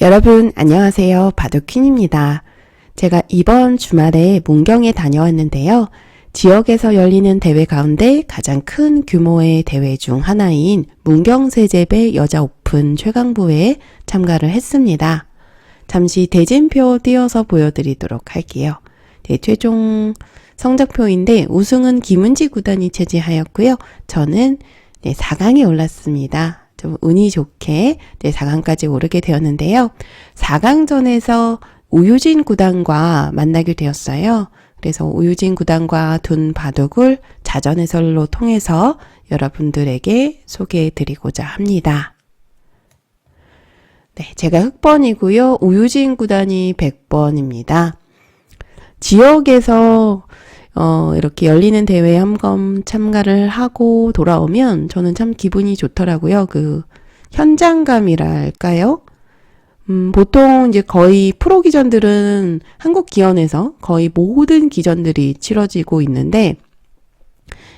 여러분 안녕하세요. 바둑퀸입니다. 제가 이번 주말에 문경에 다녀왔는데요. 지역에서 열리는 대회 가운데 가장 큰 규모의 대회 중 하나인 문경세제배 여자 오픈 최강부에 참가를 했습니다. 잠시 대진표 띄워서 보여드리도록 할게요. 네, 최종 성적표인데 우승은 김은지 구단이 차지하였고요. 저는 4강에 올랐습니다. 좀 운이 좋게 4강까지 오르게 되었는데요. 4강전에서 우유진 구단과 만나게 되었어요. 그래서 우유진 구단과 둔 바둑을 자전 해설로 통해서 여러분들에게 소개해드리고자 합니다. 네, 제가 흑번이고요. 우유진 구단이 100번입니다. 지역에서 이렇게 열리는 대회에 한번 참가를 하고 돌아오면 저는 참 기분이 좋더라고요. 그 현장감이랄까요? 보통 이제 거의 프로 기전들은 한국 기원에서 거의 모든 기전들이 치러지고 있는데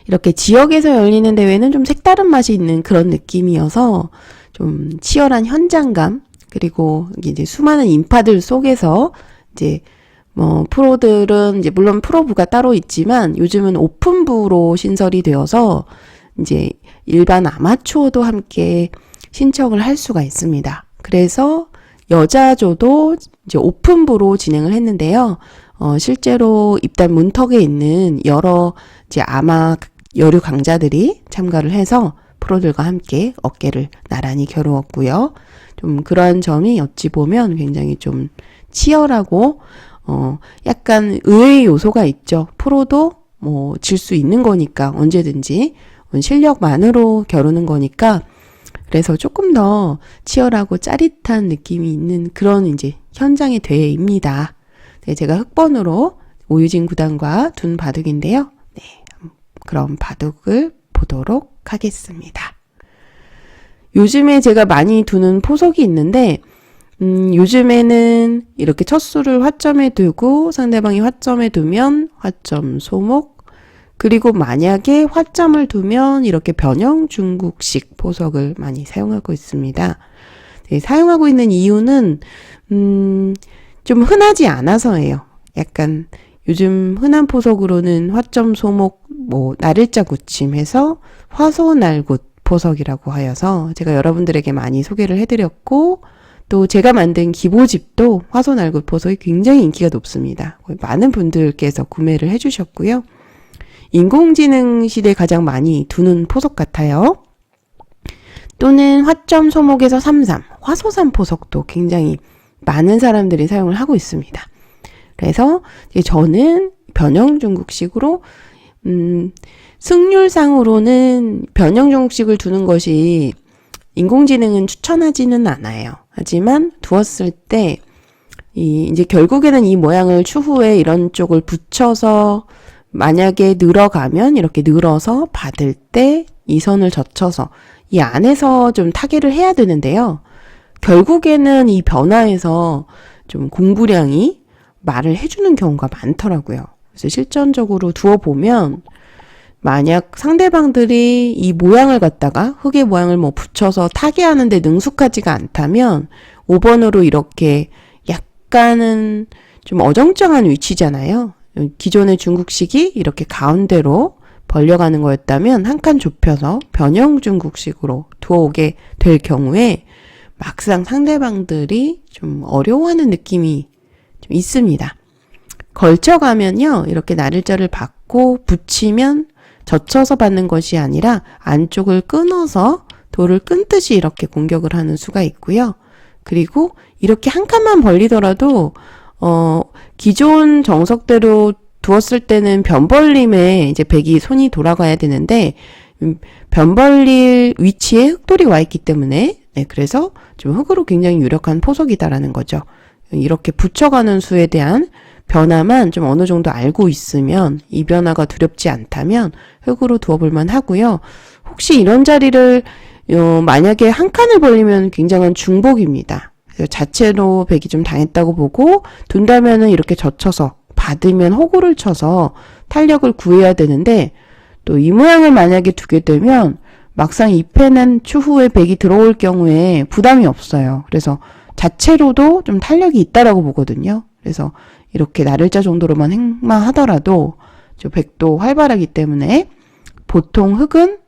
이렇게 지역에서 열리는 대회는 좀 색다른 맛이 있는 그런 느낌이어서 좀 치열한 현장감, 그리고 이제 수많은 인파들 속에서 이제 프로들은 이제 물론 프로부가 따로 있지만 요즘은 오픈부로 신설이 되어서 이제 일반 아마추어도 함께 신청을 할 수가 있습니다. 그래서 여자조도 이제 오픈부로 진행을 했는데요. 실제로 입단 문턱에 있는 여러 이제 아마 여류 강자들이 참가를 해서 프로들과 함께 어깨를 나란히 겨루었고요. 좀 그러한 점이 어찌 보면 굉장히 좀 치열하고 약간 의외의 요소가 있죠. 프로도 질 수 있는 거니까 언제든지 실력만으로 겨루는 거니까 그래서 조금 더 치열하고 짜릿한 느낌이 있는 그런 이제 현장의 대회입니다. 네, 제가 흑번으로 오유진 구단과 둔 바둑인데요. 네, 그럼 바둑을 보도록 하겠습니다. 요즘에 제가 많이 두는 포석이 있는데 요즘에는 이렇게 첫 수를 화점에 두고 상대방이 화점에 두면 화점 소목, 그리고 만약에 화점을 두면 이렇게 변형 중국식 포석을 많이 사용하고 있습니다. 네, 사용하고 있는 이유는 좀 흔하지 않아서예요. 약간 요즘 흔한 포석으로는 화점 소목, 날일자 굳힘해서 화소날굿 포석이라고 하여서 제가 여러분들에게 많이 소개를 해드렸고 또 제가 만든 기보집도 화소날굿 포석이 굉장히 인기가 높습니다. 많은 분들께서 구매를 해주셨고요. 인공지능 시대에 가장 많이 두는 포석 같아요. 또는 화점 소목에서 3-3, 화소삼 포석도 굉장히 많은 사람들이 사용을 하고 있습니다. 그래서 저는 변형 중국식으로 승률상으로는 변형 중국식을 두는 것이 인공지능은 추천하지는 않아요. 하지만 두었을 때 이제 결국에는 이 모양을 추후에 이런 쪽을 붙여서 만약에 늘어가면 이렇게 늘어서 받을 때 이 선을 젖혀서 이 안에서 좀 타개를 해야 되는데요. 결국에는 이 변화에서 좀 공부량이 말을 해주는 경우가 많더라고요. 그래서 실전적으로 두어보면 만약 상대방들이 이 모양을 갖다가 흙의 모양을 붙여서 타개하는데 능숙하지가 않다면 5번으로 이렇게 약간은 좀 어정쩡한 위치잖아요. 기존의 중국식이 이렇게 가운데로 벌려가는 거였다면 한 칸 좁혀서 변형 중국식으로 두어오게 될 경우에 막상 상대방들이 좀 어려워하는 느낌이 좀 있습니다. 걸쳐가면요, 이렇게 날일자를 받고 붙이면 젖혀서 받는 것이 아니라 안쪽을 끊어서 돌을 끊듯이 이렇게 공격을 하는 수가 있고요. 그리고 이렇게 한 칸만 벌리더라도 기존 정석대로 두었을 때는 변벌림에 이제 백이 손이 돌아가야 되는데 변 벌릴 위치에 흑돌이 와 있기 때문에 그래서 좀 흑으로 굉장히 유력한 포석이다라는 거죠. 이렇게 붙여가는 수에 대한 변화만 좀 어느 정도 알고 있으면 이 변화가 두렵지 않다면 흑으로 두어볼만 하고요. 혹시 이런 자리를 만약에 한 칸을 벌리면 굉장한 중복입니다. 그래서 자체로 백이 좀 당했다고 보고 둔다면은 이렇게 젖혀서 받으면 호구를 쳐서 탄력을 구해야 되는데 또 이 모양을 만약에 두게 되면 막상 이 패는 추후에 백이 들어올 경우에 부담이 없어요. 그래서 자체로도 좀 탄력이 있다라고 보거든요. 그래서 이렇게 나를자 정도로만 행마하더라도 백도 활발하기 때문에 보통 흙은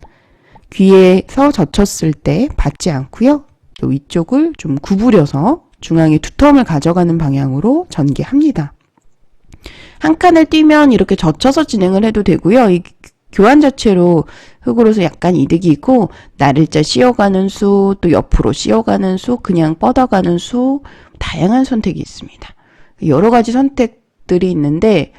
귀에서 젖혔을 때 받지 않고요. 또 위쪽을 좀 구부려서 중앙에 두텀을 가져가는 방향으로 전개합니다. 한 칸을 띄면 이렇게 젖혀서 진행을 해도 되고요. 이 교환 자체로 흙으로서 약간 이득이 있고 나를자 씌워가는 수, 또 옆으로 씌워가는 수, 그냥 뻗어가는 수, 다양한 선택이 있습니다. 여러 가지 선택들이 있는데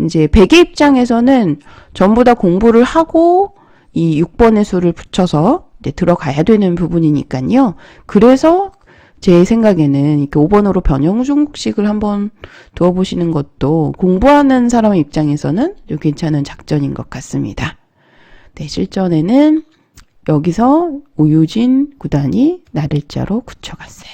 이제 백의 입장에서는 전부 다 공부를 하고 이 6번의 수를 붙여서 이제 들어가야 되는 부분이니까요. 그래서 제 생각에는 이렇게 5번으로 변형중국식을 한번 두어보시는 것도 공부하는 사람의 입장에서는 괜찮은 작전인 것 같습니다. 네, 실전에는 여기서 오유진 구단이 나를자로 굳혀갔어요.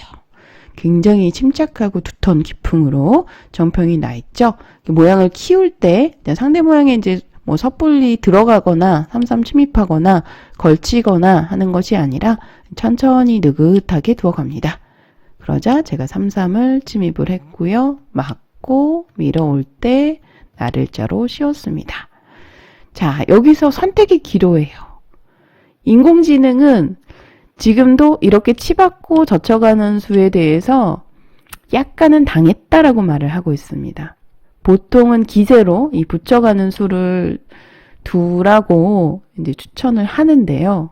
굉장히 침착하고 두터운 기풍으로 정평이 나 있죠. 모양을 키울 때 상대 모양에 이제 뭐 섣불리 들어가거나 삼삼 침입하거나 걸치거나 하는 것이 아니라 천천히 느긋하게 두어갑니다. 그러자 제가 3-3을 침입을 했고요. 맞고 밀어올 때 나를자로 씌웠습니다. 자, 여기서 선택이 기로예요. 인공지능은 지금도 이렇게 치받고 젖혀가는 수에 대해서 약간은 당했다라고 말을 하고 있습니다. 보통은 기세로 이 붙여가는 수를 두라고 이제 추천을 하는데요.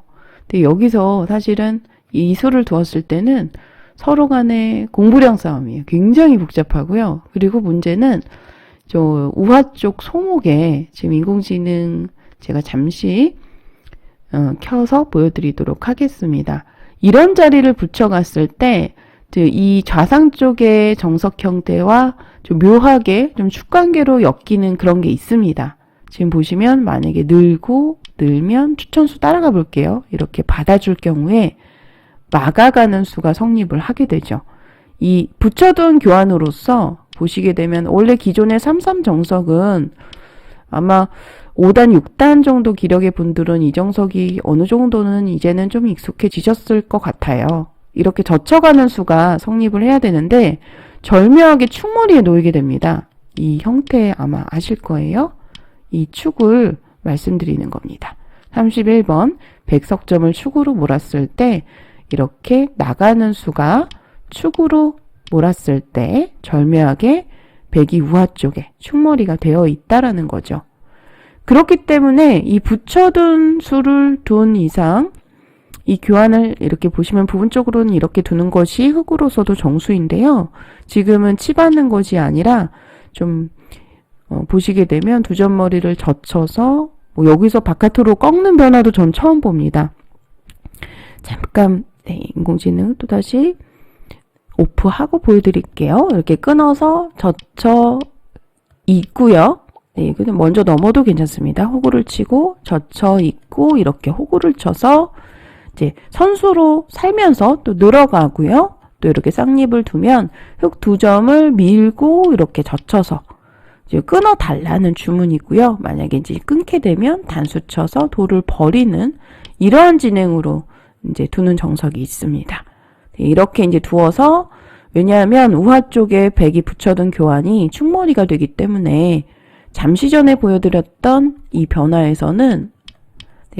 근데 여기서 사실은 이 수를 두었을 때는 서로 간의 공부량 싸움이에요. 굉장히 복잡하고요. 그리고 문제는 저 우하 쪽 소목에 지금 인공지능 제가 잠시 켜서 보여드리도록 하겠습니다. 이런 자리를 붙여갔을 때 이 좌상 쪽의 정석 형태와 좀 묘하게 좀 축관계로 엮이는 그런 게 있습니다. 지금 보시면 만약에 늘면 추천수 따라가 볼게요. 이렇게 받아줄 경우에 막아가는 수가 성립을 하게 되죠. 이 붙여둔 교환으로서 보시게 되면 원래 기존의 3-3 정석은 아마 5단, 6단 정도 기력의 분들은 이 정석이 어느 정도는 이제는 좀 익숙해지셨을 것 같아요. 이렇게 젖혀가는 수가 성립을 해야 되는데 절묘하게 축머리에 놓이게 됩니다. 이 형태 아마 아실 거예요. 이 축을 말씀드리는 겁니다. 31번 백석점을 축으로 몰았을 때 이렇게 나가는 수가 축으로 몰았을 때 절묘하게 백이 우하 쪽에 축머리가 되어 있다라는 거죠. 그렇기 때문에 이 붙여둔 수를 둔 이상 이 교환을 이렇게 보시면 부분적으로는 이렇게 두는 것이 흙으로서도 정수인데요. 지금은 치받는 것이 아니라 좀 보시게 되면 두 점머리를 젖혀서 뭐 여기서 바깥으로 꺾는 변화도 전 처음 봅니다. 잠깐 인공지능 또다시 오프하고 보여드릴게요. 이렇게 끊어서 젖혀 있고요. 네, 먼저 넘어도 괜찮습니다. 호구를 치고 젖혀 있고 이렇게 호구를 쳐서 이제 선수로 살면서 또 늘어가고요. 또 이렇게 쌍립을 두면 흙 두 점을 밀고 이렇게 젖혀서 이제 끊어 달라는 주문이고요. 만약에 이제 끊게 되면 단수 쳐서 돌을 버리는 이러한 진행으로 이제 두는 정석이 있습니다. 이렇게 이제 두어서 왜냐하면 우하 쪽에 백이 붙여둔 교환이 축머리가 되기 때문에 잠시 전에 보여드렸던 이 변화에서는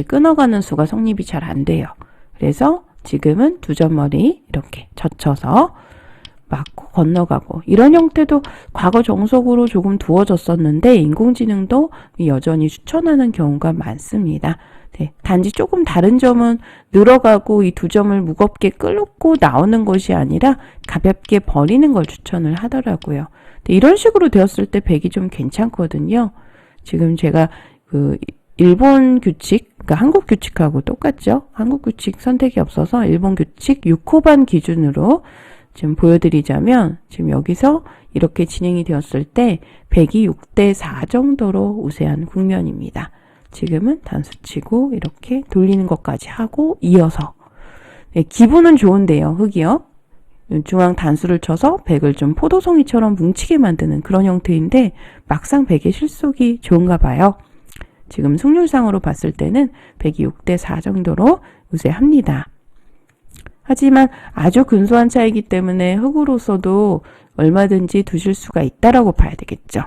끊어가는 수가 성립이 잘 안 돼요. 그래서 지금은 두 점머리 이렇게 젖혀서 맞고 건너가고 이런 형태도 과거 정석으로 조금 두어졌었는데 인공지능도 여전히 추천하는 경우가 많습니다. 네, 단지 조금 다른 점은 늘어가고 이 두 점을 무겁게 끌고 나오는 것이 아니라 가볍게 버리는 걸 추천을 하더라고요. 네, 이런 식으로 되었을 때 백이 좀 괜찮거든요. 지금 제가 일본 규칙, 그러니까 한국 규칙하고 똑같죠? 한국 규칙 선택이 없어서 일본 규칙 6호반 기준으로 지금 보여드리자면 지금 여기서 이렇게 진행이 되었을 때 백이 6대4 정도로 우세한 국면입니다. 지금은 단수 치고 이렇게 돌리는 것까지 하고 이어서 기분은 좋은데요. 흙이요. 중앙 단수를 쳐서 백을 좀 포도송이처럼 뭉치게 만드는 그런 형태인데 막상 백의 실속이 좋은가 봐요. 지금 승률상으로 봤을 때는 백이 6대4 정도로 우세합니다. 하지만 아주 근소한 차이기 때문에 흙으로서도 얼마든지 두실 수가 있다라고 봐야 되겠죠.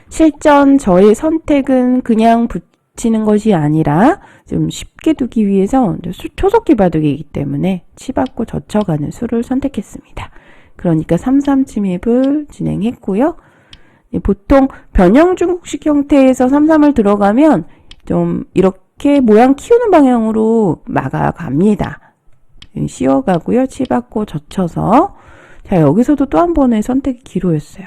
실전 저의 선택은 그냥 붙이는 것이 아니라 좀 쉽게 두기 위해서 초석기 바둑이기 때문에 치받고 젖혀가는 수를 선택했습니다. 그러니까 3-3 침입을 진행했고요. 보통 변형 중국식 형태에서 3-3을 들어가면 좀 이렇게 모양 키우는 방향으로 막아갑니다. 씌워가고요. 치받고 젖혀서. 자, 여기서도 또 한 번의 선택이 기로였어요.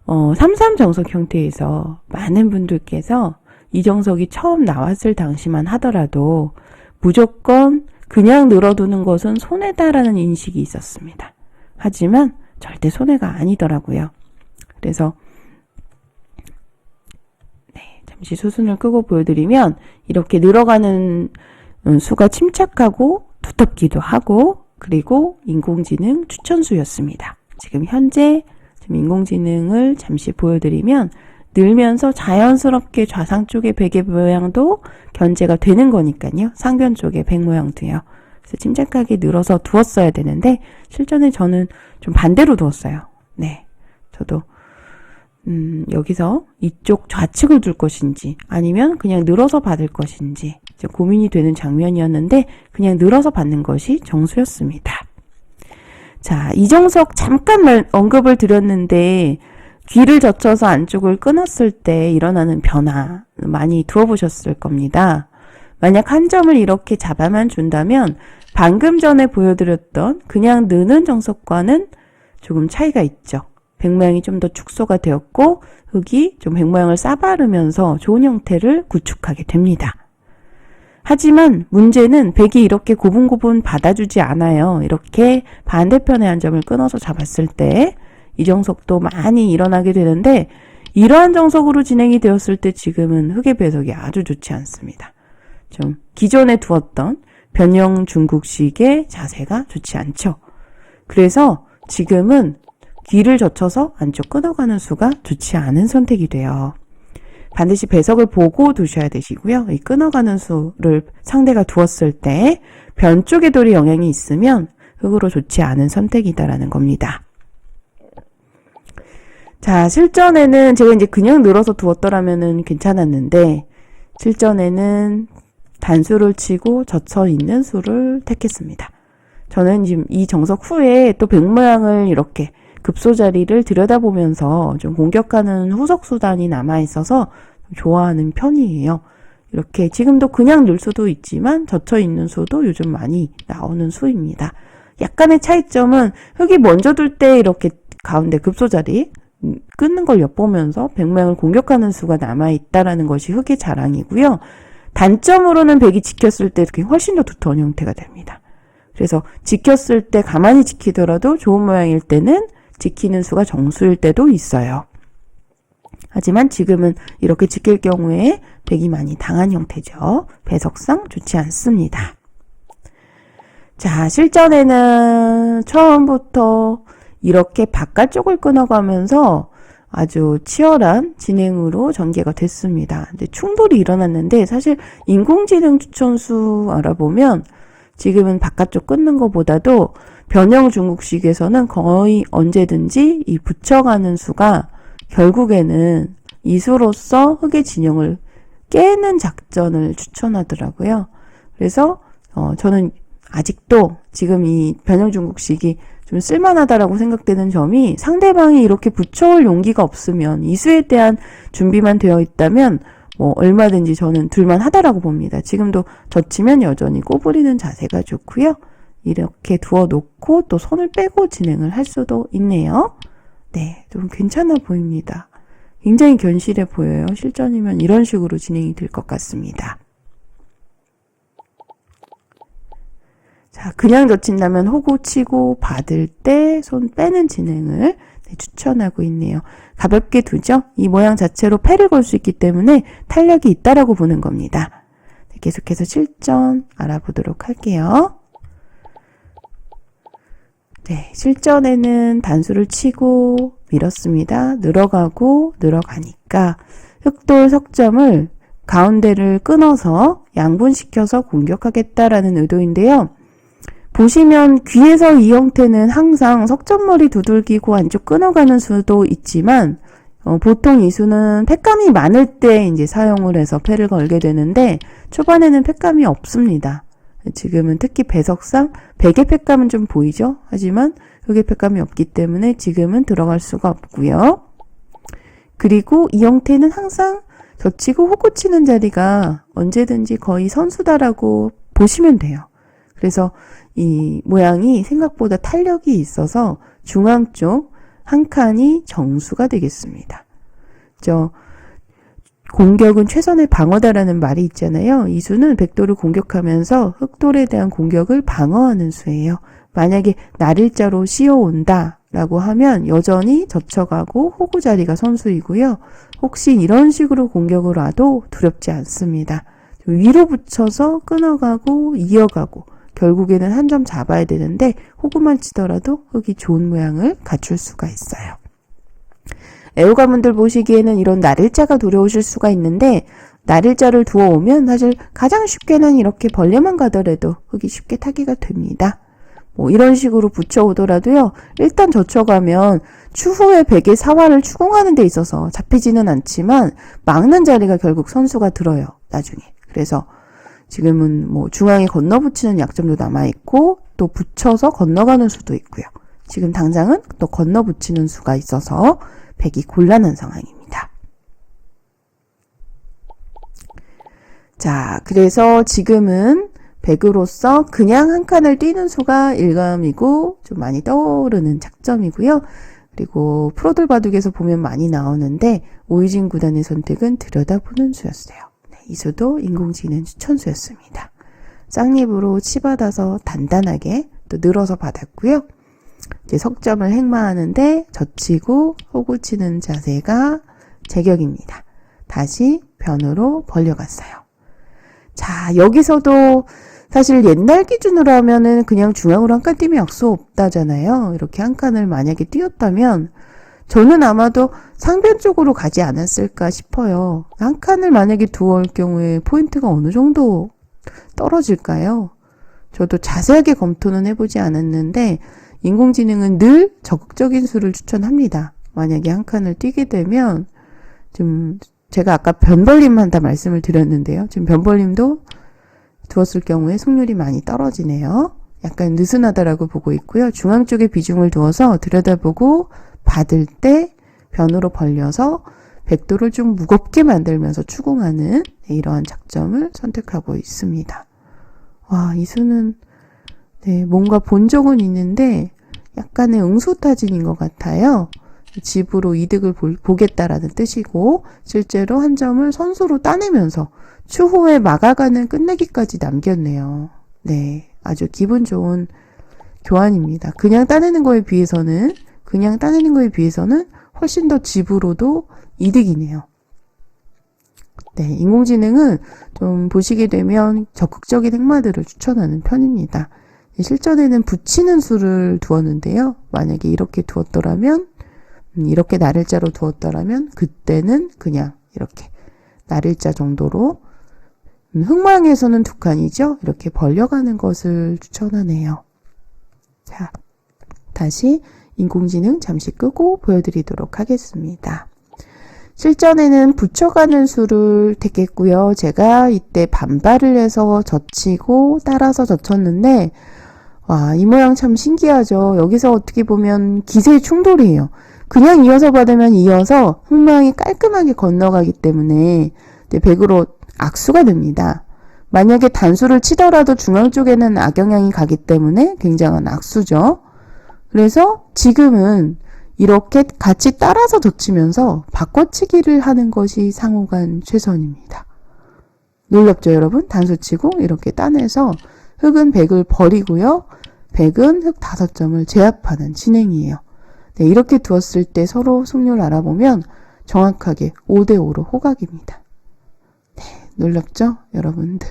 3-3 정석 형태에서 많은 분들께서 이 정석이 처음 나왔을 당시만 하더라도 무조건 그냥 늘어두는 것은 손해다라는 인식이 있었습니다. 하지만 절대 손해가 아니더라고요. 그래서 잠시 수순을 끄고 보여드리면 이렇게 늘어가는 수가 침착하고 두텁기도 하고 그리고 인공지능 추천수였습니다. 지금 현재 인공지능을 잠시 보여드리면 늘면서 자연스럽게 좌상 쪽의 베개 모양도 견제가 되는 거니까요. 상변 쪽의 백 모양도요. 그래서 침착하게 늘어서 두었어야 되는데 실전에 저는 좀 반대로 두었어요. 네, 저도 여기서 이쪽 좌측을 둘 것인지 아니면 그냥 늘어서 받을 것인지 고민이 되는 장면이었는데 그냥 늘어서 받는 것이 정수였습니다. 자, 이정석 잠깐 언급을 드렸는데 귀를 젖혀서 안쪽을 끊었을 때 일어나는 변화 많이 두어보셨을 겁니다. 만약 한 점을 이렇게 잡아만 준다면 방금 전에 보여드렸던 그냥 느는 정석과는 조금 차이가 있죠. 백 모양이 좀 더 축소가 되었고 흙이 좀 백 모양을 싸바르면서 좋은 형태를 구축하게 됩니다. 하지만 문제는 백이 이렇게 고분고분 받아주지 않아요. 이렇게 반대편의 한 점을 끊어서 잡았을 때 이 정석도 많이 일어나게 되는데 이러한 정석으로 진행이 되었을 때 지금은 흙의 배석이 아주 좋지 않습니다. 좀 기존에 두었던 변형 중국식의 자세가 좋지 않죠. 그래서 지금은 귀를 젖혀서 안쪽 끊어가는 수가 좋지 않은 선택이 돼요. 반드시 배석을 보고 두셔야 되시고요. 이 끊어가는 수를 상대가 두었을 때 변 쪽의 돌이 영향이 있으면 흙으로 좋지 않은 선택이다라는 겁니다. 자, 실전에는 제가 이제 그냥 늘어서 두었더라면은 괜찮았는데 실전에는 단수를 치고 젖혀 있는 수를 택했습니다. 저는 지금 이 정석 후에 또 백 모양을 이렇게 급소 자리를 들여다보면서 좀 공격하는 후속 수단이 남아있어서 좋아하는 편이에요. 이렇게 지금도 그냥 늘 수도 있지만 젖혀 있는 수도 요즘 많이 나오는 수입니다. 약간의 차이점은 흙이 먼저 둘 때 이렇게 가운데 급소 자리 끊는 걸 엿보면서 백 모양을 공격하는 수가 남아있다라는 것이 흙의 자랑이고요. 단점으로는 백이 지켰을 때 훨씬 더 두터운 형태가 됩니다. 그래서 지켰을 때 가만히 지키더라도 좋은 모양일 때는 지키는 수가 정수일 때도 있어요. 하지만 지금은 이렇게 지킬 경우에 백이 많이 당한 형태죠. 배석상 좋지 않습니다. 자, 실전에는 처음부터 이렇게 바깥쪽을 끊어가면서 아주 치열한 진행으로 전개가 됐습니다. 근데 충돌이 일어났는데 사실 인공지능 추천수 알아보면 지금은 바깥쪽 끊는 것보다도 변형 중국식에서는 거의 언제든지 이 붙여가는 수가 결국에는 이 수로서 흙의 진영을 깨는 작전을 추천하더라고요. 그래서 저는 아직도 지금 이 변형 중국식이 좀 쓸만하다라고 생각되는 점이 상대방이 이렇게 붙여올 용기가 없으면 이수에 대한 준비만 되어 있다면 얼마든지 저는 둘만하다라고 봅니다. 지금도 젖히면 여전히 꼬부리는 자세가 좋고요. 이렇게 두어놓고 또 손을 빼고 진행을 할 수도 있네요. 네, 좀 괜찮아 보입니다. 굉장히 견실해 보여요. 실전이면 이런 식으로 진행이 될 것 같습니다. 자, 그냥 젖힌다면 호구 치고 받을 때 손 빼는 진행을 추천하고 있네요. 가볍게 두죠? 이 모양 자체로 패를 걸 수 있기 때문에 탄력이 있다라고 보는 겁니다. 계속해서 실전 알아보도록 할게요. 네, 실전에는 단수를 치고 밀었습니다. 늘어가고 늘어가니까 흑돌 석점을 가운데를 끊어서 양분시켜서 공격하겠다라는 의도인데요. 보시면 귀에서 이 형태는 항상 석점머리 두들기고 안쪽 끊어가는 수도 있지만 보통 이 수는 팩감이 많을 때 이제 사용을 해서 패를 걸게 되는데 초반에는 팩감이 없습니다. 지금은 특히 배석상 베개 팩감은 좀 보이죠? 하지만 흑의 팩감이 없기 때문에 지금은 들어갈 수가 없고요. 그리고 이 형태는 항상 젖히고 호구 치는 자리가 언제든지 거의 선수다라고 보시면 돼요. 그래서 이 모양이 생각보다 탄력이 있어서 중앙 쪽 한 칸이 정수가 되겠습니다. 공격은 최선의 방어다라는 말이 있잖아요. 이 수는 백돌을 공격하면서 흑돌에 대한 공격을 방어하는 수예요. 만약에 날일자로 씌어온다 라고 하면 여전히 젖혀가고 호구 자리가 선수이고요. 혹시 이런 식으로 공격을 와도 두렵지 않습니다. 위로 붙여서 끊어가고 이어가고 결국에는 한 점 잡아야 되는데 호구만 치더라도 흑이 좋은 모양을 갖출 수가 있어요. 애호가분들 보시기에는 이런 날일자가 두려우실 수가 있는데 날일자를 두어오면 사실 가장 쉽게는 이렇게 벌레만 가더라도 흑이 쉽게 타기가 됩니다. 이런 식으로 붙여오더라도요. 일단 젖혀가면 추후에 백의 사활을 추궁하는 데 있어서 잡히지는 않지만 막는 자리가 결국 선수가 들어요. 나중에. 그래서 지금은 중앙에 건너붙이는 약점도 남아있고 또 붙여서 건너가는 수도 있고요. 지금 당장은 또 건너붙이는 수가 있어서 백이 곤란한 상황입니다. 자, 그래서 지금은 백으로서 그냥 한 칸을 띄는 수가 일감이고 좀 많이 떠오르는 작점이고요. 그리고 프로들 바둑에서 보면 많이 나오는데 오이진 구단의 선택은 들여다보는 수였어요. 이 수도 인공지능 추천수였습니다. 쌍립으로 치받아서 단단하게 또 늘어서 받았고요. 이제 석점을 행마하는데 젖히고 호구 치는 자세가 제격입니다. 다시 변으로 벌려갔어요. 자, 여기서도 사실 옛날 기준으로 하면은 그냥 중앙으로 한 칸 띄면 약수 없다잖아요. 이렇게 한 칸을 만약에 띄었다면 저는 아마도 상변 쪽으로 가지 않았을까 싶어요. 한 칸을 만약에 두어올 경우에 포인트가 어느 정도 떨어질까요? 저도 자세하게 검토는 해보지 않았는데 인공지능은 늘 적극적인 수를 추천합니다. 만약에 한 칸을 띄게 되면 좀 제가 아까 변벌림 한다 말씀을 드렸는데요. 지금 변벌림도 두었을 경우에 승률이 많이 떨어지네요. 약간 느슨하다라고 보고 있고요. 중앙 쪽에 비중을 두어서 들여다보고 받을 때 변으로 벌려서 백도를 좀 무겁게 만들면서 추궁하는 이러한 작점을 선택하고 있습니다. 와, 이 수는 뭔가 본 적은 있는데 약간의 응수타진인 것 같아요. 집으로 이득을 보겠다라는 뜻이고 실제로 한 점을 선수로 따내면서 추후에 막아가는 끝내기까지 남겼네요. 네, 아주 기분 좋은 교환입니다. 그냥 따내는 거에 비해서는 훨씬 더 집으로도 이득이네요. 네, 인공지능은 좀 보시게 되면 적극적인 행마들을 추천하는 편입니다. 실전에는 붙이는 수를 두었는데요. 만약에 이렇게 두었더라면 이렇게 날일자로 두었더라면 그때는 그냥 이렇게 날일자 정도로 흑망에서는 두 칸이죠. 이렇게 벌려가는 것을 추천하네요. 자, 다시 인공지능 잠시 끄고 보여드리도록 하겠습니다. 실전에는 붙여가는 수를 택했고요. 제가 이때 반발을 해서 젖히고 따라서 젖혔는데 와, 이 모양 참 신기하죠. 여기서 어떻게 보면 기세의 충돌이에요. 그냥 이어서 받으면 이어서 흑망이 깔끔하게 건너가기 때문에 백으로 악수가 됩니다. 만약에 단수를 치더라도 중앙 쪽에는 악영향이 가기 때문에 굉장한 악수죠. 그래서 지금은 이렇게 같이 따라서 젖히면서 바꿔치기를 하는 것이 상호간 최선입니다. 놀랍죠, 여러분? 단수 치고 이렇게 따내서 흑은 백을 버리고요. 백은 흑 5점을 제압하는 진행이에요. 네, 이렇게 두었을 때 서로 승률 알아보면 정확하게 5대5로 호각입니다. 네, 놀랍죠, 여러분들?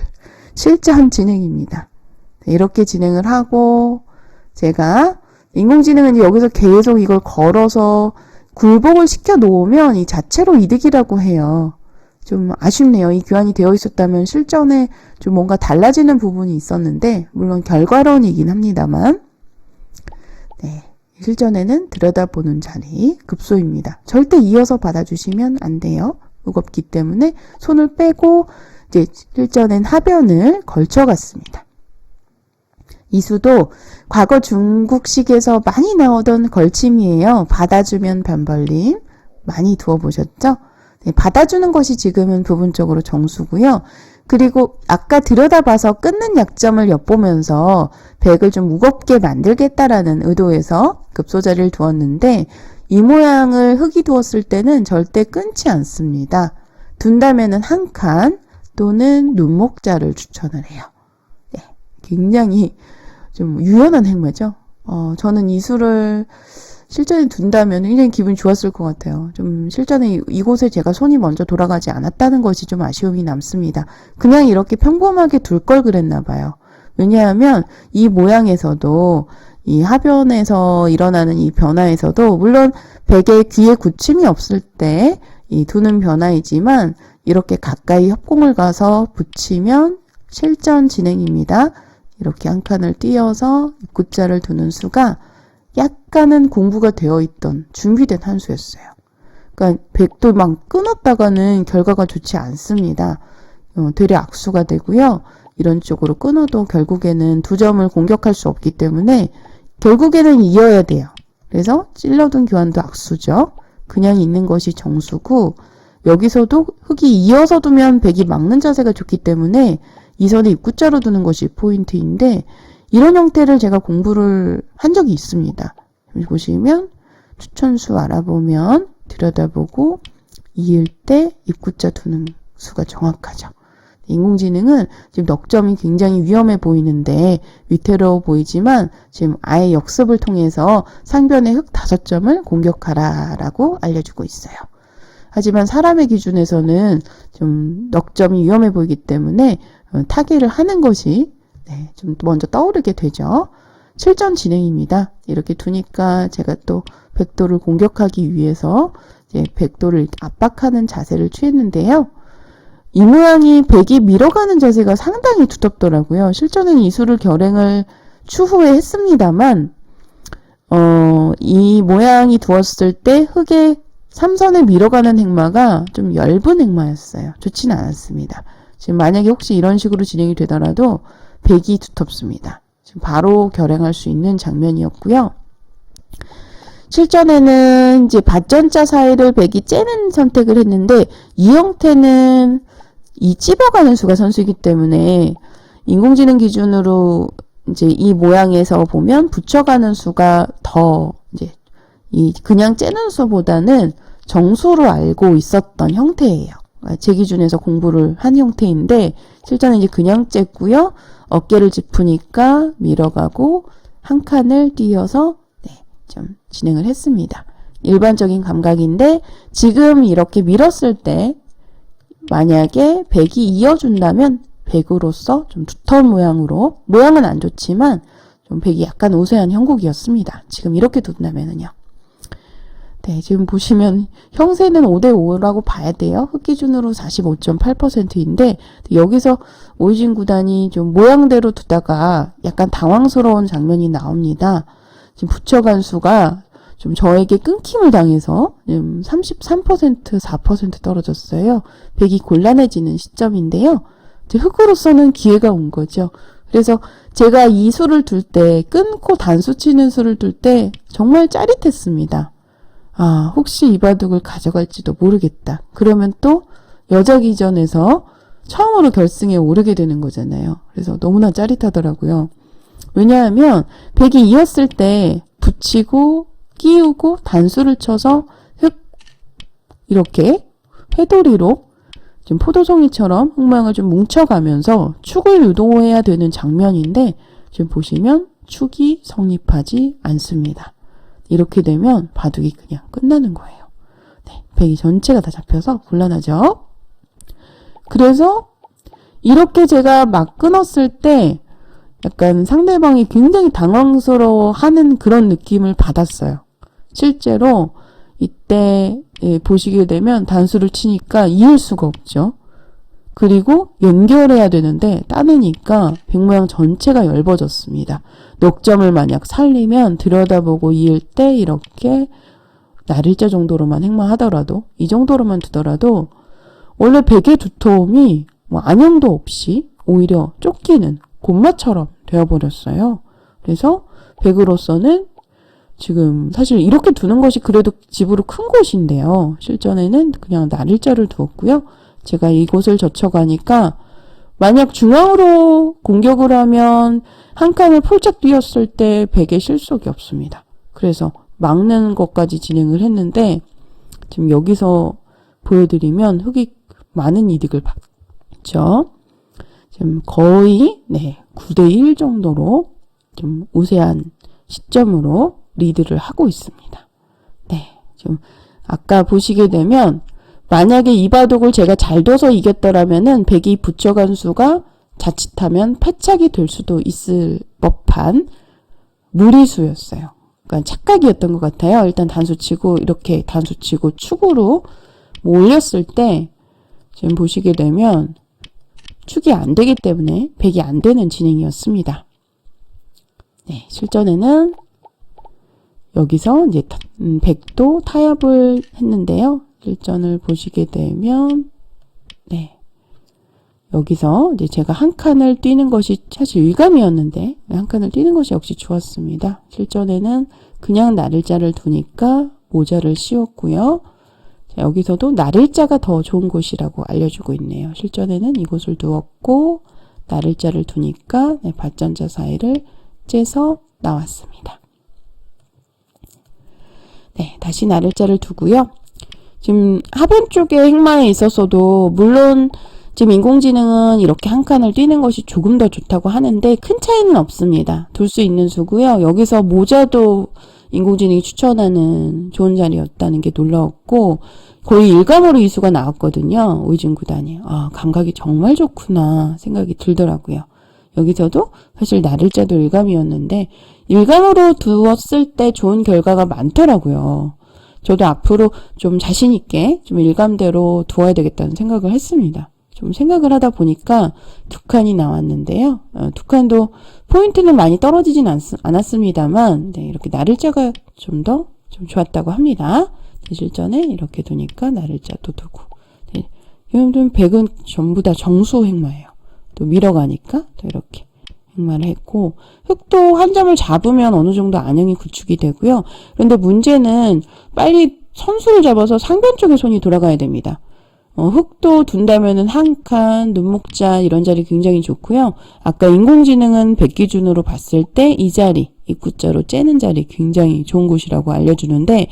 실전 진행입니다. 네, 이렇게 진행을 하고 제가 인공지능은 여기서 계속 이걸 걸어서 굴복을 시켜 놓으면 이 자체로 이득이라고 해요. 좀 아쉽네요. 이 교환이 되어 있었다면 실전에 좀 뭔가 달라지는 부분이 있었는데, 물론 결과론이긴 합니다만, 네. 실전에는 들여다보는 자리, 급소입니다. 절대 이어서 받아주시면 안 돼요. 무겁기 때문에 손을 빼고 이제 실전엔 하변을 걸쳐갔습니다. 이 수도 과거 중국식에서 많이 나오던 걸침이에요. 받아주면 변벌림 많이 두어보셨죠? 네, 받아주는 것이 지금은 부분적으로 정수고요. 그리고 아까 들여다봐서 끊는 약점을 엿보면서 백을 좀 무겁게 만들겠다라는 의도에서 급소자리를 두었는데 이 모양을 흙이 두었을 때는 절대 끊지 않습니다. 둔다면은 한 칸 또는 눈목자를 추천을 해요. 네, 굉장히 좀 유연한 행마죠. 저는 이 수를 실전에 둔다면 굉장히 기분이 좋았을 것 같아요. 좀 실전에 이곳에 제가 손이 먼저 돌아가지 않았다는 것이 좀 아쉬움이 남습니다. 그냥 이렇게 평범하게 둘 걸 그랬나 봐요. 왜냐하면 이 모양에서도 이 하변에서 일어나는 이 변화에서도 물론 백의 귀에 굳힘이 없을 때 이 두는 변화이지만 이렇게 가까이 협공을 가서 붙이면 실전 진행입니다. 이렇게 한 칸을 띄어서 입구자를 두는 수가 약간은 공부가 되어 있던 준비된 한 수였어요. 그러니까 백도 막 끊었다가는 결과가 좋지 않습니다. 되려 악수가 되고요. 이런 쪽으로 끊어도 결국에는 두 점을 공격할 수 없기 때문에 결국에는 이어야 돼요. 그래서 찔러둔 교환도 악수죠. 그냥 있는 것이 정수고 여기서도 흙이 이어서 두면 백이 막는 자세가 좋기 때문에 이 선에 입구자로 두는 것이 포인트인데 이런 형태를 제가 공부를 한 적이 있습니다. 보시면 추천수 알아보면 들여다보고 이을 때 입구자 두는 수가 정확하죠. 인공지능은 지금 넉점이 굉장히 위험해 보이는데 위태로워 보이지만 지금 아예 역습을 통해서 상변의 흙 5점을 공격하라라고 알려주고 있어요. 하지만 사람의 기준에서는 좀 넉점이 위험해 보이기 때문에 타개를 하는 것이 좀 먼저 떠오르게 되죠. 실전 진행입니다. 이렇게 두니까 제가 또 백도를 공격하기 위해서 이제 백도를 압박하는 자세를 취했는데요. 이 모양이 백이 밀어가는 자세가 상당히 두텁더라고요. 실전에는 이 수를 결행을 추후에 했습니다만 이 모양이 두었을 때 흙에 삼선에 밀어가는 행마가 좀 엷은 행마였어요. 좋지는 않았습니다. 지금 만약에 혹시 이런 식으로 진행이 되더라도 백이 두텁습니다. 지금 바로 결행할 수 있는 장면이었고요. 실전에는 이제 밭전자 사이를 백이 째는 선택을 했는데 이 형태는 이 찝어가는 수가 선수이기 때문에 인공지능 기준으로 이제 이 모양에서 보면 붙여가는 수가 더 이제 이 그냥 째는 수보다는 정수로 알고 있었던 형태예요. 제 기준에서 공부를 한 형태인데 실전에 이제 그냥 쨌고요. 어깨를 짚으니까 밀어가고 한 칸을 띄어서 좀 진행을 했습니다. 일반적인 감각인데 지금 이렇게 밀었을 때 만약에 백이 이어준다면 백으로서 좀 두터운 모양으로 모양은 안 좋지만 좀 백이 약간 우세한 형국이었습니다. 지금 이렇게 둔다면은요. 네, 지금 보시면 형세는 5대5라고 봐야 돼요. 흙 기준으로 45.8%인데 여기서 오이진 구단이 좀 모양대로 두다가 약간 당황스러운 장면이 나옵니다. 지금 붙여간 수가 좀 저에게 끊김을 당해서 33%, 4% 떨어졌어요. 백이 곤란해지는 시점인데요. 흙으로서는 기회가 온 거죠. 그래서 제가 이 수를 둘 때, 끊고 단수 치는 수를 둘 때 정말 짜릿했습니다. 아, 혹시 이 바둑을 가져갈지도 모르겠다. 그러면 또 여자기전에서 처음으로 결승에 오르게 되는 거잖아요. 그래서 너무나 짜릿하더라고요. 왜냐하면 백이 이었을 때 붙이고 끼우고 단수를 쳐서 흙 이렇게 회돌이로 지금 포도송이처럼 흙모양을 좀 뭉쳐가면서 축을 유도해야 되는 장면인데 지금 보시면 축이 성립하지 않습니다. 이렇게 되면 바둑이 그냥 끝나는 거예요. 네, 백이 전체가 다 잡혀서 곤란하죠. 그래서 이렇게 제가 막 끊었을 때 약간 상대방이 굉장히 당황스러워하는 그런 느낌을 받았어요. 실제로 이때 보시게 되면 단수를 치니까 이을 수가 없죠. 그리고 연결해야 되는데 따내니까 백 모양 전체가 엷어졌습니다. 녹점을 만약 살리면 들여다보고 이을 때 이렇게 날일자 정도로만 행마하더라도, 이 정도로만 두더라도 원래 백의 두터움이 뭐 안형도 없이 오히려 쫓기는 곤마처럼 되어버렸어요. 그래서 백으로서는 지금 사실 이렇게 두는 것이 그래도 집으로 큰 곳인데요. 실전에는 그냥 날일자를 두었고요. 제가 이곳을 젖혀가니까 만약 중앙으로 공격을 하면 한 칸을 폴짝 뛰었을 때 백에 실속이 없습니다. 그래서 막는 것까지 진행을 했는데 지금 여기서 보여드리면 흑이 많은 이득을 봤죠. 지금 거의 9대1 정도로 좀 우세한 시점으로 리드를 하고 있습니다. 네, 지금 아까 보시게 되면 만약에 이 바둑을 제가 잘 둬서 이겼더라면은 백이 붙여간 수가 자칫하면 패착이 될 수도 있을 법한 무리수였어요. 그러니까 착각이었던 것 같아요. 일단 단수치고 이렇게 단수치고 축으로 올렸을 때 지금 보시게 되면 축이 안 되기 때문에 백이 안 되는 진행이었습니다. 네, 실전에는 여기서 이제 백도 타협을 했는데요. 실전을 보시게 되면 여기서 이제 제가 한 칸을 뛰는 것이 사실 일감이었는데 한 칸을 뛰는 것이 역시 좋았습니다. 실전에는 그냥 날일자를 두니까 모자를 씌웠고요. 자, 여기서도 날일자가 더 좋은 곳이라고 알려주고 있네요. 실전에는 이곳을 두었고 날일자를 두니까 밭전자 사이를 째서 나왔습니다. 네, 다시 날일자를 두고요. 지금 하변 쪽에 행마에 있어서도 물론 지금 인공지능은 이렇게 한 칸을 뛰는 것이 조금 더 좋다고 하는데 큰 차이는 없습니다. 둘 수 있는 수고요. 여기서 모자도 인공지능이 추천하는 좋은 자리였다는 게 놀라웠고 거의 일감으로 이 수가 나왔거든요. 오이진 구단이. 아, 감각이 정말 좋구나 생각이 들더라고요. 여기서도 사실 날일자도 일감이었는데 일감으로 두었을 때 좋은 결과가 많더라고요. 저도 앞으로 좀 자신 있게 좀 일감대로 두어야 되겠다는 생각을 했습니다. 좀 생각을 하다 보니까 두 칸이 나왔는데요. 두 칸도 포인트는 많이 떨어지진 않았습니다만 이렇게 날일자가 좀 더 좀 좋았다고 합니다. 실전에 이렇게 두니까 날일자도 두고 여러분 백은 전부 다 정수 행마예요. 또 밀어가니까 또 이렇게 행마를 했고 흑도 한 점을 잡으면 어느 정도 안형이 구축이 되고요. 그런데 문제는 빨리 선수를 잡아서 상변 쪽에 손이 돌아가야 됩니다. 흑도 둔다면은 한 칸, 눈목자 이런 자리 굉장히 좋고요. 아까 인공지능은 백 기준으로 봤을 때 이 자리, 입구자로 째는 자리 굉장히 좋은 곳이라고 알려주는데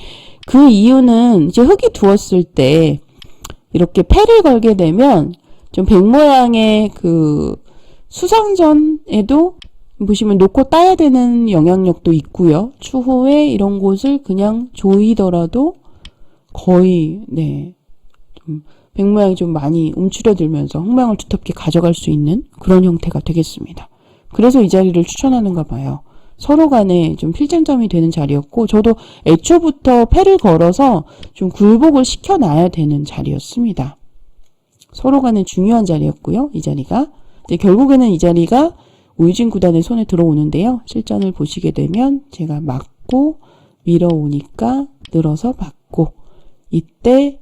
그 이유는 이제 흑이 두었을 때 이렇게 패를 걸게 되면 좀 백 모양의 그 수상전에도 보시면 놓고 따야 되는 영향력도 있고요. 추후에 이런 곳을 그냥 조이더라도 거의 좀 백 모양이 좀 많이 움츠려들면서 흥망을 두텁게 가져갈 수 있는 그런 형태가 되겠습니다. 그래서 이 자리를 추천하는가 봐요. 서로 간에 좀 필쟁점이 되는 자리였고 저도 애초부터 패를 걸어서 좀 굴복을 시켜놔야 되는 자리였습니다. 서로 간에 중요한 자리였고요. 이 자리가 이제 결국에는 이 자리가 오이진 구단의 손에 들어오는데요. 실전을 보시게 되면 제가 막고 밀어오니까 늘어서 받고 이때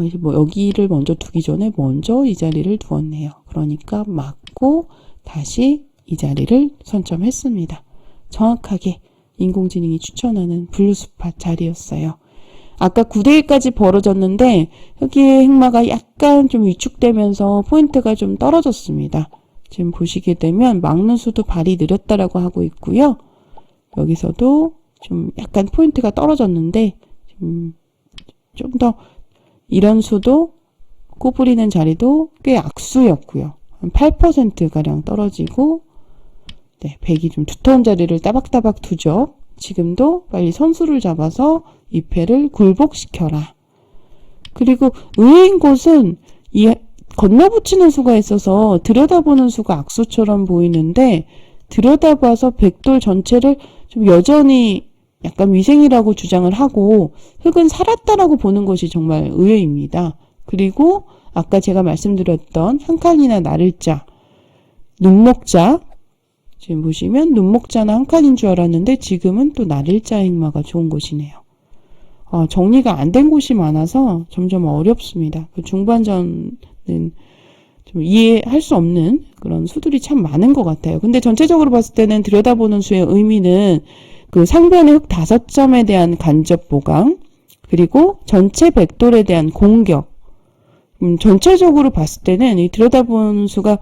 이제 뭐 여기를 먼저 두기 전에 먼저 이 자리를 두었네요. 그러니까 막고 다시 이 자리를 선점했습니다. 정확하게 인공지능이 추천하는 블루스팟 자리였어요. 아까 9대1까지 벌어졌는데 여기에 행마가 약간 좀 위축되면서 포인트가 좀 떨어졌습니다. 지금 보시게 되면 막는 수도 발이 느렸다라고 하고 있고요. 여기서도 좀 약간 포인트가 떨어졌는데 좀 더 이런 수도 꼬부리는 자리도 꽤 악수였고요. 한 8%가량 떨어지고 백이 좀 두터운 자리를 따박따박 두죠. 지금도 빨리 선수를 잡아서 이 패를 굴복시켜라. 그리고 의외인 곳은 이 건너붙이는 수가 있어서 들여다보는 수가 악수처럼 보이는데 들여다봐서 백돌 전체를 좀 여전히 약간 위생이라고 주장을 하고 흙은 살았다라고 보는 것이 정말 의외입니다. 그리고 아까 제가 말씀드렸던 한 칸이나 나를자, 눈목자, 지금 보시면 눈목자나 한 칸인 줄 알았는데 지금은 또 나를자 행마가 좋은 곳이네요. 정리가 안 된 곳이 많아서 점점 어렵습니다. 그 중반전은 좀 이해할 수 없는 그런 수들이 참 많은 것 같아요. 근데 전체적으로 봤을 때는 들여다보는 수의 의미는 그 상변의 흙 5점에 대한 간접 보강, 그리고 전체 백돌에 대한 공격. 전체적으로 봤을 때는 이 들여다보는 수가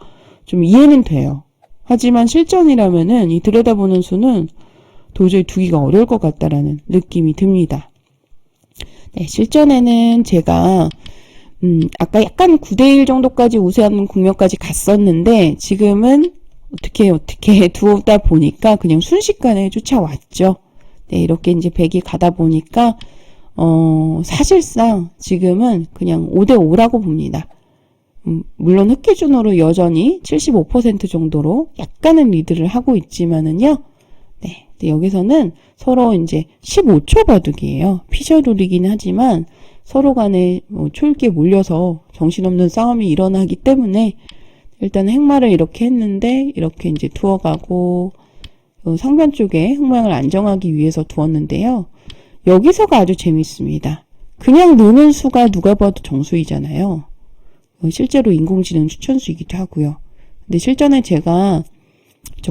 좀 이해는 돼요. 하지만 실전이라면은 이 들여다보는 수는 도저히 두기가 어려울 것 같다라는 느낌이 듭니다. 네, 실전에는 제가 아까 약간 9대1 정도까지 우세한 국면까지 갔었는데 지금은 어떻게 두다 보니까 그냥 순식간에 쫓아왔죠. 네, 이렇게 이제 백이 가다 보니까 사실상 지금은 그냥 5대5라고 봅니다. 물론 흑 기준으로 여전히 75% 정도로 약간은 리드를 하고 있지만은요. 네, 여기서는 서로 이제 15초 바둑이에요. 피셔룰이긴 하지만 서로 간에 초읽기에 몰려서 정신없는 싸움이 일어나기 때문에 일단 행마를 이렇게 했는데 이렇게 이제 두어가고 상변 쪽에 흙 모양을 안정하기 위해서 두었는데요. 여기서가 아주 재밌습니다. 그냥 느는 수가 누가 봐도 정수이잖아요. 실제로 인공지능 추천수이기도 하고요. 근데 실전에 제가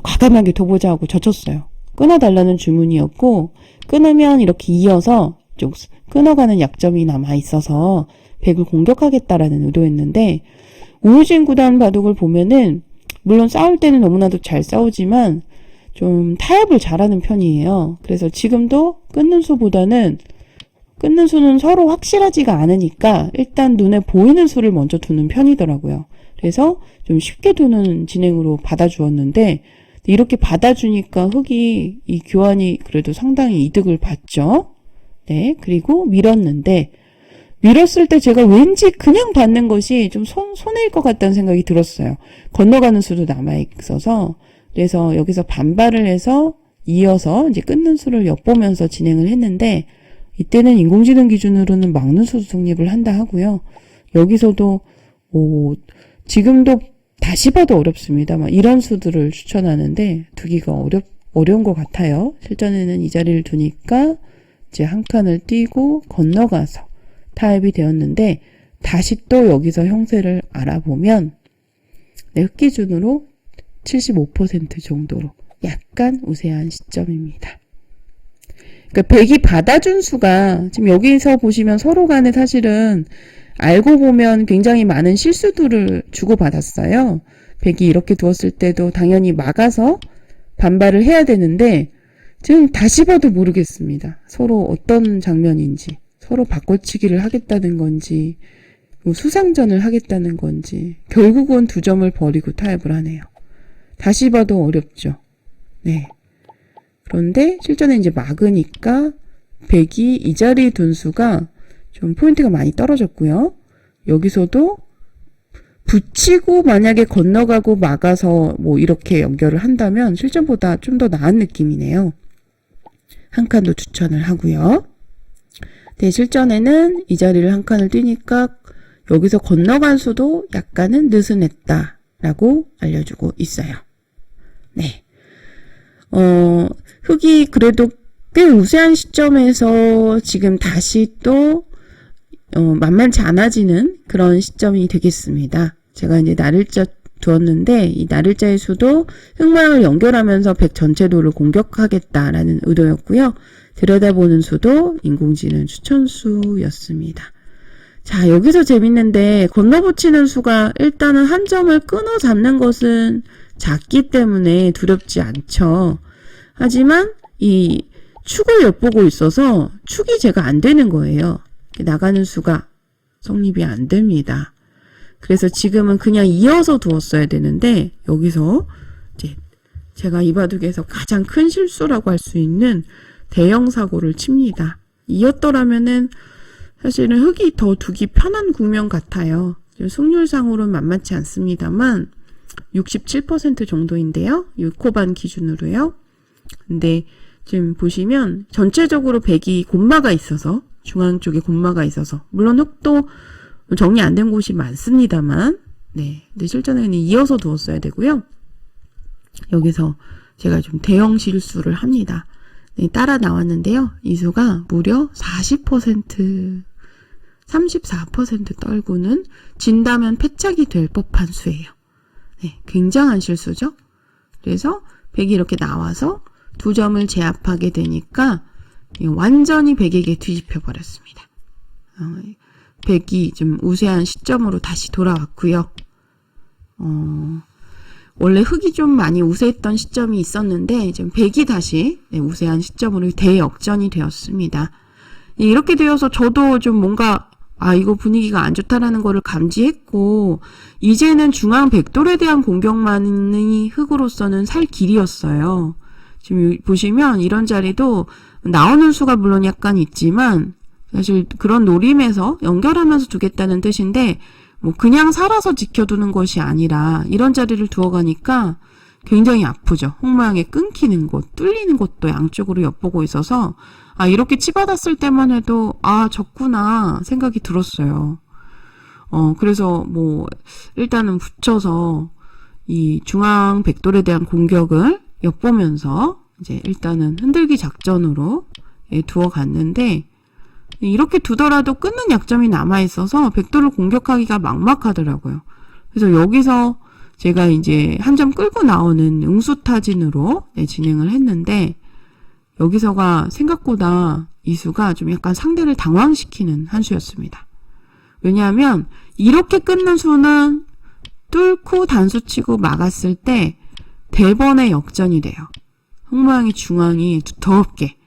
과감하게 둬보자 하고 젖혔어요. 끊어달라는 주문이었고 끊으면 이렇게 이어서 좀 끊어가는 약점이 남아있어서 백을 공격하겠다라는 의도였는데 우우진 구단 바둑을 보면은 물론 싸울 때는 너무나도 잘 싸우지만 좀 타협을 잘하는 편이에요. 그래서 지금도 끊는 수보다는 끊는 수는 서로 확실하지가 않으니까 일단 눈에 보이는 수를 먼저 두는 편이더라고요. 그래서 좀 쉽게 두는 진행으로 받아주었는데 이렇게 받아주니까 흙이 이 교환이 그래도 상당히 이득을 봤죠. 네, 그리고 밀었는데 밀었을 때 제가 왠지 그냥 받는 것이 좀 손해일 것 같다는 생각이 들었어요. 건너가는 수도 남아있어서 그래서 여기서 반발을 해서 이어서 이제 끊는 수를 엿보면서 진행을 했는데 이때는 인공지능 기준으로는 막는 수도 성립을 한다 하고요. 여기서도 지금도 다시 봐도 어렵습니다만 이런 수들을 추천하는데 두기가 어려운 것 같아요. 실전에는 이 자리를 두니까 이제 한 칸을 띄고 건너가서 타협이 되었는데 다시 또 여기서 형세를 알아보면 흙 기준으로 75% 정도로 약간 우세한 시점입니다. 그러니까 백이 받아준 수가 지금 여기서 보시면 서로 간에 사실은 알고 보면 굉장히 많은 실수들을 주고받았어요. 백이 이렇게 두었을 때도 당연히 막아서 반발을 해야 되는데 지금 다시 봐도 모르겠습니다. 서로 어떤 장면인지 서로 바꿔치기를 하겠다는 건지 수상전을 하겠다는 건지 결국은 2점을 버리고 타협을 하네요. 다시 봐도 어렵죠. 네. 그런데 실전에 이제 막으니까 백이 이 자리에 둔 수가 좀 포인트가 많이 떨어졌고요. 여기서도 붙이고 만약에 건너가고 막아서 뭐 이렇게 연결을 한다면 실전보다 좀 더 나은 느낌이네요. 한 칸도 추천을 하고요. 네, 실전에는 이 자리를 한 칸을 뛰니까 여기서 건너간 수도 약간은 느슨했다라고 알려주고 있어요. 네. 흙이 그래도 꽤 우세한 시점에서 지금 다시 또 만만치 않아지는 그런 시점이 되겠습니다. 제가 이제 나를자 두었는데 이 나를자의 수도 흙 모양을 연결하면서 백 전체도를 공격하겠다라는 의도였고요. 들여다보는 수도 인공지능 추천수였습니다. 자, 여기서 재밌는데 건너붙이는 수가 일단은 한 점을 끊어 잡는 것은 작기 때문에 두렵지 않죠. 하지만 이 축을 엿보고 있어서 축이 제가 안 되는 거예요. 나가는 수가 성립이 안 됩니다. 그래서 지금은 그냥 이어서 두었어야 되는데 여기서 이제 제가 이 바둑에서 가장 큰 실수라고 할 수 있는 대형 사고를 칩니다. 이었더라면은 사실은 흙이 더 두기 편한 국면 같아요. 승률상으로는 만만치 않습니다만 67% 정도인데요. 6호 반 기준으로요. 근데 지금 보시면 전체적으로 백이 곰마가 있어서 중앙 쪽에 곰마가 있어서 물론 흙도 정리 안 된 곳이 많습니다만 네, 근데 실전에는 이어서 두었어야 되고요. 여기서 제가 좀 대형 실수를 합니다. 네, 따라 나왔는데요. 이 수가 무려 40%, 34% 떨구는 진다면 패착이 될 법한 수예요. 네, 굉장한 실수죠. 그래서 백이 이렇게 나와서 두 점을 제압하게 되니까 완전히 백에게 뒤집혀 버렸습니다. 백이 좀 우세한 시점으로 다시 돌아왔고요. 원래 흑이 좀 많이 우세했던 시점이 있었는데 지금 백이 다시 우세한 시점으로 대역전이 되었습니다. 이렇게 되어서 저도 좀 뭔가 이거 분위기가 안 좋다라는 거를 감지했고 이제는 중앙 백돌에 대한 공격만이 흑으로서는 살 길이었어요. 지금 보시면 이런 자리도 나오는 수가 물론 약간 있지만 사실 그런 노림에서 연결하면서 두겠다는 뜻인데 뭐 그냥 살아서 지켜두는 것이 아니라 이런 자리를 두어가니까 굉장히 아프죠. 흙 모양에 끊기는 곳, 뚫리는 곳도 양쪽으로 엿보고 있어서 이렇게 치받았을 때만 해도 졌구나 생각이 들었어요. 그래서 뭐 일단은 붙여서 이 중앙 백돌에 대한 공격을 엿보면서 이제 일단은 흔들기 작전으로 두어 갔는데 이렇게 두더라도 끊는 약점이 남아 있어서 백돌을 공격하기가 막막하더라고요. 그래서 여기서 제가 이제 한 점 끌고 나오는 응수타진으로 진행을 했는데 여기서가 생각보다 이 수가 좀 약간 상대를 당황시키는 한 수였습니다. 왜냐하면 이렇게 끊는 수는 뚫고 단수치고 막았을 때 대번의 역전이 돼요. 흙 모양의 중앙이 더럽게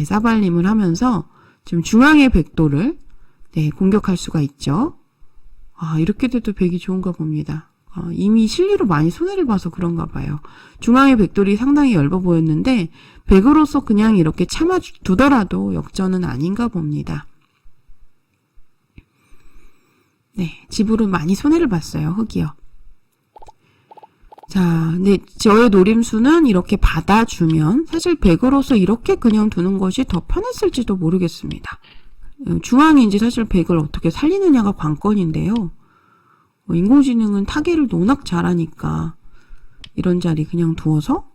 싸발림을 하면서 지금 중앙의 백돌을 공격할 수가 있죠. 이렇게 돼도 백이 좋은가 봅니다. 이미 실리로 많이 손해를 봐서 그런가 봐요. 중앙의 백돌이 상당히 얇아 보였는데 백으로서 그냥 이렇게 참아두더라도 역전은 아닌가 봅니다. 네, 집으로 많이 손해를 봤어요. 흑이요. 자, 근데 저의 노림수는 이렇게 받아주면 사실 백으로서 이렇게 그냥 두는 것이 더 편했을지도 모르겠습니다. 중앙이 이제 사실 백을 어떻게 살리느냐가 관건인데요. 인공지능은 타겟을 농락 잘하니까 이런 자리 그냥 두어서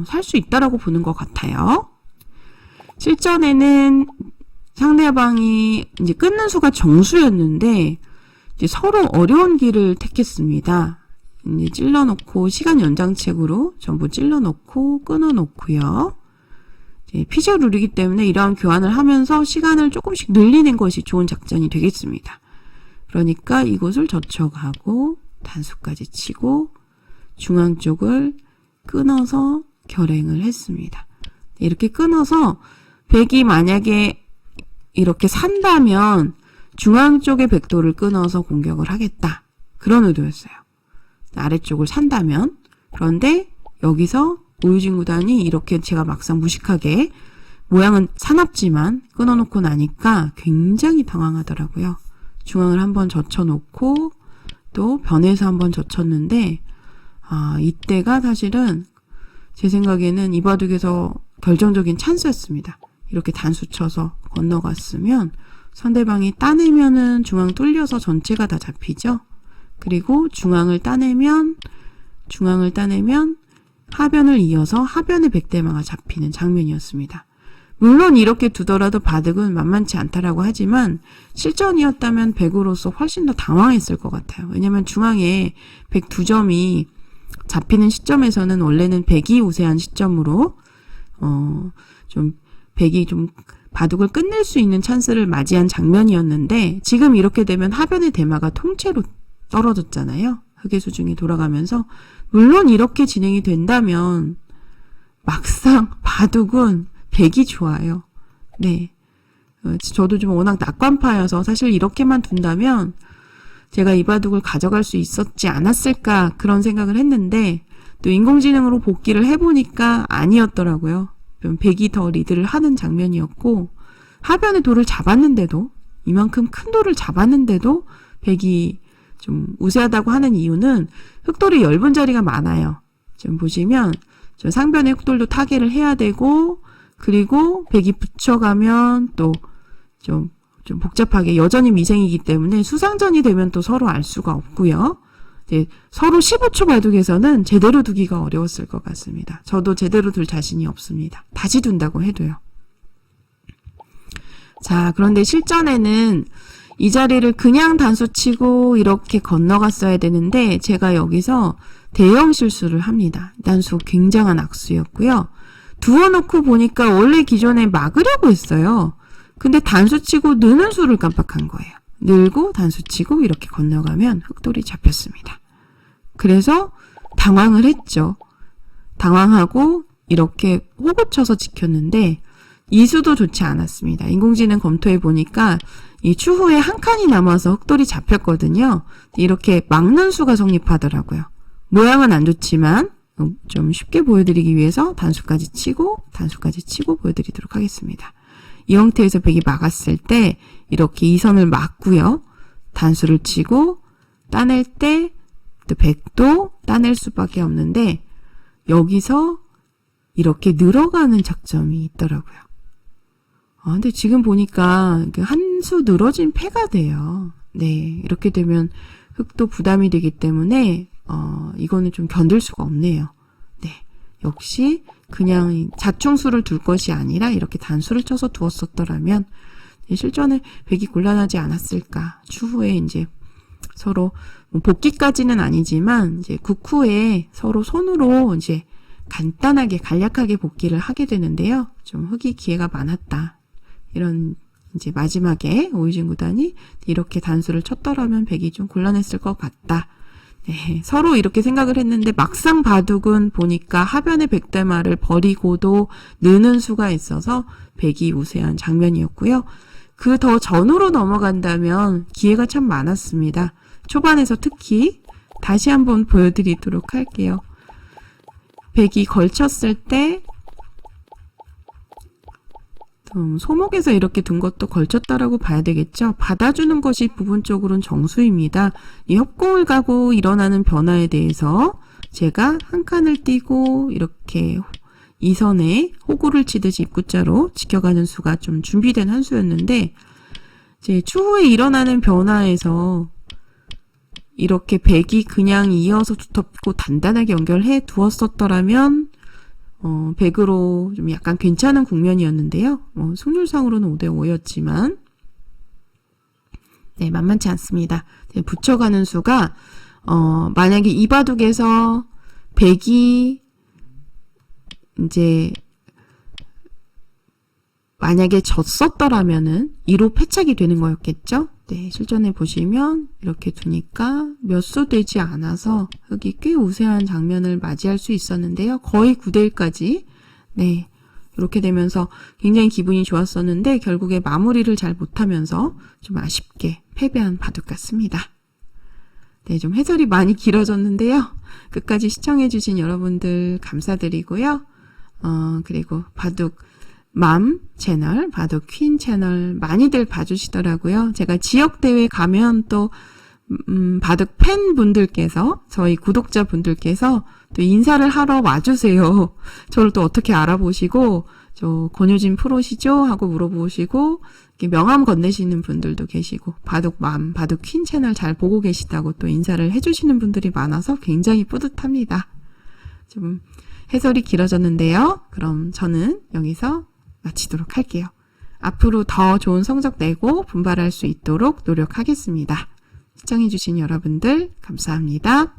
살 수 있다라고 보는 것 같아요. 실전에는 상대방이 이제 끊는 수가 정수였는데 이제 서로 어려운 길을 택했습니다. 이제 찔러놓고 시간 연장책으로 전부 찔러놓고 끊어놓고요. 피저 룰이기 때문에 이러한 교환을 하면서 시간을 조금씩 늘리는 것이 좋은 작전이 되겠습니다. 그러니까 이곳을 저쳐가고 단수까지 치고 중앙 쪽을 끊어서 결행을 했습니다. 이렇게 끊어서 백이 만약에 이렇게 산다면 중앙 쪽의 백돌을 끊어서 공격을 하겠다. 그런 의도였어요. 아래쪽을 산다면. 그런데 여기서 오유진 구단이 이렇게 제가 막상 무식하게 모양은 사납지만 끊어놓고 나니까 굉장히 당황하더라고요. 중앙을 한번 젖혀놓고 또 변해서 한번 젖혔는데 이때가 사실은 제 생각에는 이바둑에서 결정적인 찬스였습니다. 이렇게 단수 쳐서 건너갔으면 상대방이 따내면은 중앙 뚫려서 전체가 다 잡히죠. 그리고 중앙을 따내면 하변을 이어서 하변의 백대마가 잡히는 장면이었습니다. 물론 이렇게 두더라도 바둑은 만만치 않다라고 하지만 실전이었다면 백으로서 훨씬 더 당황했을 것 같아요. 왜냐하면 중앙에 백 두 점이 잡히는 시점에서는 원래는 백이 우세한 시점으로 좀 백이 좀 바둑을 끝낼 수 있는 찬스를 맞이한 장면이었는데 지금 이렇게 되면 하변의 대마가 통째로 떨어졌잖아요. 흑의 수중이 돌아가면서 물론 이렇게 진행이 된다면 막상 바둑은 백이 좋아요. 네, 저도 좀 워낙 낙관파여서 사실 이렇게만 둔다면 제가 이 바둑을 가져갈 수 있었지 않았을까 그런 생각을 했는데 또 인공지능으로 복기를 해보니까 아니었더라고요. 백이 더 리드를 하는 장면이었고 하변의 돌을 잡았는데도 이만큼 큰 돌을 잡았는데도 백이 좀 우세하다고 하는 이유는 흑돌이 엷은 자리가 많아요. 지금 보시면 저 상변의 흑돌도 타개를 해야 되고 그리고 백이 붙여가면 또 좀 복잡하게 여전히 미생이기 때문에 수상전이 되면 또 서로 알 수가 없고요. 이제 서로 15초 바둑에서는 제대로 두기가 어려웠을 것 같습니다. 저도 제대로 둘 자신이 없습니다. 다시 둔다고 해도요. 자, 그런데 실전에는 이 자리를 그냥 단수 치고 이렇게 건너갔어야 되는데 제가 여기서 대형 실수를 합니다. 단수 굉장한 악수였고요. 두어놓고 보니까 원래 기존에 막으려고 했어요. 근데 단수 치고 느는 수를 깜빡한 거예요. 늘고 단수 치고 이렇게 건너가면 흑돌이 잡혔습니다. 그래서 당황을 했죠. 당황하고 이렇게 호구 쳐서 지켰는데 이 수도 좋지 않았습니다. 인공지능 검토해 보니까 이 추후에 한 칸이 남아서 흑돌이 잡혔거든요. 이렇게 막는 수가 성립하더라고요. 모양은 안 좋지만 좀 쉽게 보여드리기 위해서 단수까지 치고 보여드리도록 하겠습니다. 이 형태에서 백이 막았을 때 이렇게 이 선을 막고요. 단수를 치고 따낼 때 또 백도 따낼 수밖에 없는데 여기서 이렇게 늘어가는 작점이 있더라고요. 근데 지금 보니까 한 수 늘어진 패가 돼요. 네, 이렇게 되면 흑도 부담이 되기 때문에 이거는 좀 견딜 수가 없네요. 네, 역시 그냥 자충수를 둘 것이 아니라 이렇게 단수를 쳐서 두었었더라면 실전에 백이 곤란하지 않았을까. 추후에 이제 서로 복귀까지는 아니지만 이제 국후에 서로 손으로 이제 간단하게 간략하게 복귀를 하게 되는데요. 좀 흑이 기회가 많았다. 이런 이제 마지막에 오유진 구단이 이렇게 단수를 쳤더라면 백이 좀 곤란했을 것 같다. 네, 서로 이렇게 생각을 했는데 막상 바둑은 보니까 하변의 백대마를 버리고도 느는 수가 있어서 백이 우세한 장면이었고요. 그 더 전으로 넘어간다면 기회가 참 많았습니다. 초반에서 특히 다시 한번 보여드리도록 할게요. 백이 걸쳤을 때 소목에서 이렇게 둔 것도 걸쳤다라고 봐야 되겠죠. 받아주는 것이 부분적으로는 정수입니다. 이 협공을 가고 일어나는 변화에 대해서 제가 한 칸을 띄고 이렇게 이 선에 호구를 치듯이 입구자로 지켜가는 수가 좀 준비된 한 수였는데 이제 추후에 일어나는 변화에서 이렇게 백이 그냥 이어서 두텁고 단단하게 연결해 두었었더라면 백으로 좀 약간 괜찮은 국면이었는데요. 승률상으로는 5대5였지만 네, 만만치 않습니다. 네, 붙여가는 수가 만약에 이 바둑에서 백이 이제 만약에 졌었더라면은 2로 패착이 되는 거였겠죠? 네, 실전에 보시면 이렇게 두니까 몇 수 되지 않아서 흑이 꽤 우세한 장면을 맞이할 수 있었는데요. 거의 9대1까지 네, 이렇게 되면서 굉장히 기분이 좋았었는데 결국에 마무리를 잘 못하면서 좀 아쉽게 패배한 바둑 같습니다. 네, 좀 해설이 많이 길어졌는데요. 끝까지 시청해주신 여러분들 감사드리고요. 그리고 바둑맘 채널, 바둑퀸 채널 많이들 봐주시더라고요. 제가 지역대회 가면 또 바둑 팬분들께서 저희 구독자분들께서 또 인사를 하러 와주세요. 저를 또 어떻게 알아보시고 저 권효진 프로시죠? 하고 물어보시고 명함 건네시는 분들도 계시고 바둑맘, 바둑퀸 채널 잘 보고 계시다고 또 인사를 해주시는 분들이 많아서 굉장히 뿌듯합니다. 좀 해설이 길어졌는데요. 그럼 저는 여기서 마치도록 할게요. 앞으로 더 좋은 성적 내고 분발할 수 있도록 노력하겠습니다. 시청해주신 여러분들 감사합니다.